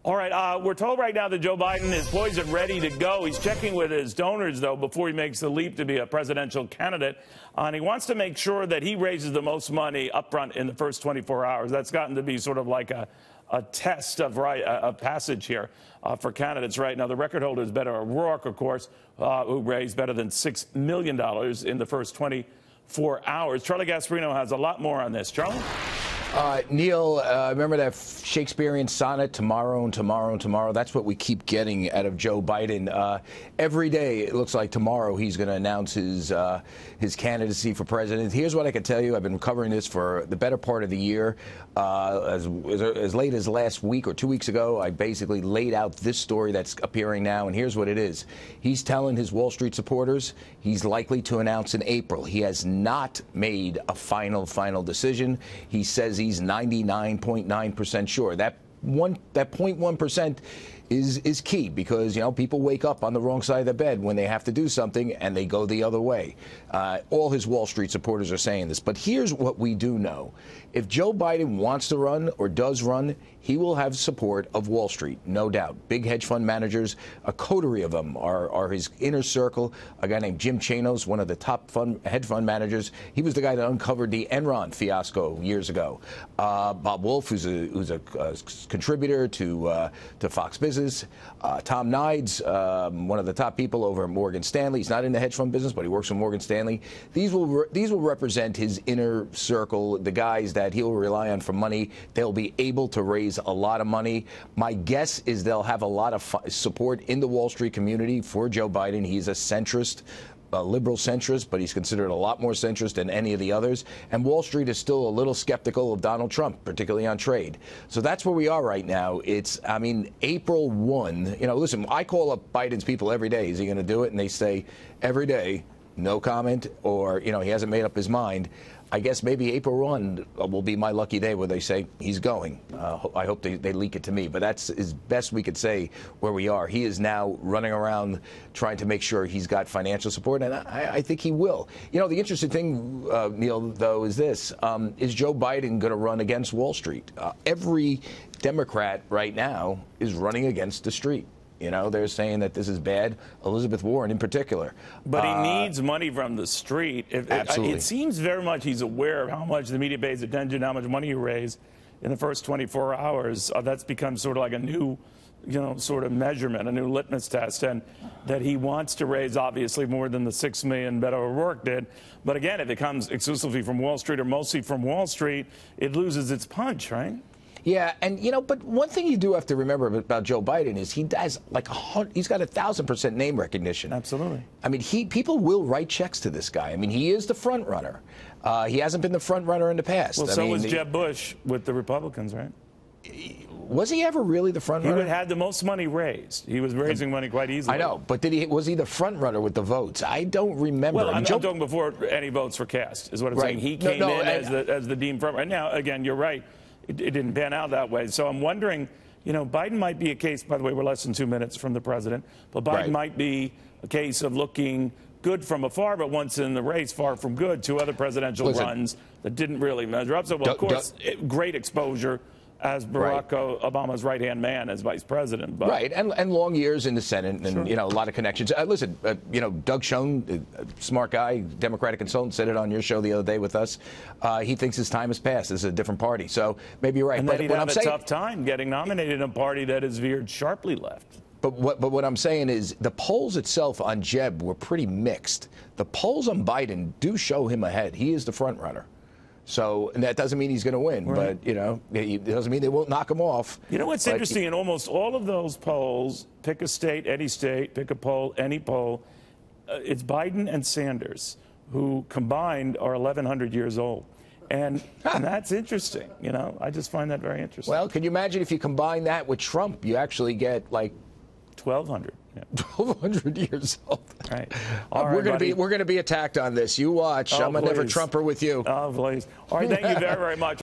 All right, we're told right now that Joe Biden is poised and ready to go. He's checking with his donors, though, before he makes the leap to be a presidential candidate. And he wants to make sure that he raises the most money up front in the first 24 hours. That's gotten to be sort of like a test of passage here for candidates right now. The record holder is Beto O'Rourke, of course, who raised better than $6 million in the first 24 hours. Charlie Gasparino has a lot more on this. Charlie? Neil, remember that Shakespearean sonnet, tomorrow and tomorrow and tomorrow? That's what we keep getting out of Joe Biden. Every day, it looks like tomorrow he's going to announce his candidacy for president. Here's what I can tell you. I've been covering this for the better part of the year. As late as last week or 2 weeks ago, I basically laid out this story that's appearing now, and here's what it is. He's telling his Wall Street supporters he's likely to announce in April. He has not made a final decision. He says he's 99.9% sure. That 0.1% is key because, you know, people wake up on the wrong side of the bed when they have to do something and they go the other way. All his Wall Street supporters are saying this. But here's what we do know. If Joe Biden wants to run or does run, he will have support of Wall Street, no doubt. Big hedge fund managers, a coterie of them are his inner circle. A guy named Jim Chanos, one of the top hedge fund managers. He was the guy that uncovered the Enron fiasco years ago. Bob Wolf, who's a contributor to Fox Business. Tom Nides, one of the top people over at Morgan Stanley. He's not in the hedge fund business, but he works for Morgan Stanley. These will represent his inner circle, the guys that he'll rely on for money. They'll be able to raise a lot of money. My guess is they'll have a lot of support in the Wall Street community for Joe Biden. He's a centrist, a liberal centrist, but he's considered a lot more centrist than any of the others. And Wall Street is still a little skeptical of Donald Trump, particularly on trade. So that's where we are right now. I mean, April 1, you know, listen, I call up Biden's people every day. Is he going to do it? And they say every day, no comment, or, you know, he hasn't made up his mind. I guess maybe April 1 will be my lucky day where they say he's going. I hope they leak it to me. But that's as best we could say where we are. He is now running around trying to make sure he's got financial support, and I think he will. You know, the interesting thing, Neil, though, is this. Is Joe Biden going to run against Wall Street? Every Democrat right now is running against the street. You know, they're saying that this is bad, Elizabeth Warren in particular. But he needs money from the street. Absolutely. It seems very much he's aware of how much the media pays attention, how much money you raise in the first 24 hours. That's become sort of like a new, you know, sort of measurement, a new litmus test, and that he wants to raise, obviously, more than the $6 million Beto O'Rourke did. But again, if it comes exclusively from Wall Street or mostly from Wall Street, it loses its punch, right? Yeah, and, you know, but one thing you do have to remember about Joe Biden is he does like he's got 1,000% name recognition. Absolutely. I mean, people will write checks to this guy. I mean, he is the front runner. He hasn't been the front runner in the past. Well, so was Jeb Bush with the Republicans, right? Was he ever really the front runner? He had the most money raised. He was raising money quite easily. I know, but was he the front runner with the votes? I don't remember. Well, I'm talking before any votes were cast, is what I'm saying. He came in as the deemed front runner. Now, again, you're right. It didn't pan out that way. So I'm wondering, you know, Biden might be a case, by the way, we're less than 2 minutes from the president, but Biden might be a case of looking good from afar, but once in the race, far from good. Two other presidential runs that didn't really measure up. So, well, of course, great exposure as Barack Obama's right-hand man as vice president. But. Right, and long years in the Senate and, you know, a lot of connections. Listen, you know, Doug Schoen, smart guy, Democratic consultant, said it on your show the other day with us. He thinks his time has passed. This is a different party. So maybe you're right. And that he'd have a tough time getting nominated in a party that has veered sharply left. But what I'm saying is the polls itself on Jeb were pretty mixed. The polls on Biden do show him ahead. He is the front runner. So and that doesn't mean he's going to win, but, you know, it doesn't mean they won't knock him off. You know what's interesting? In almost all of those polls, pick a state, any state, pick a poll, any poll, it's Biden and Sanders, who combined are 1,100 years old. And that's interesting. You know, I just find that very interesting. Well, can you imagine if you combine that with Trump, you actually get like 1,200. Yeah. 1,200 years old. Right. We're going to be attacked on this. You watch. I'm a never Trumper with you. Oh, please. All right. Thank you very, very much.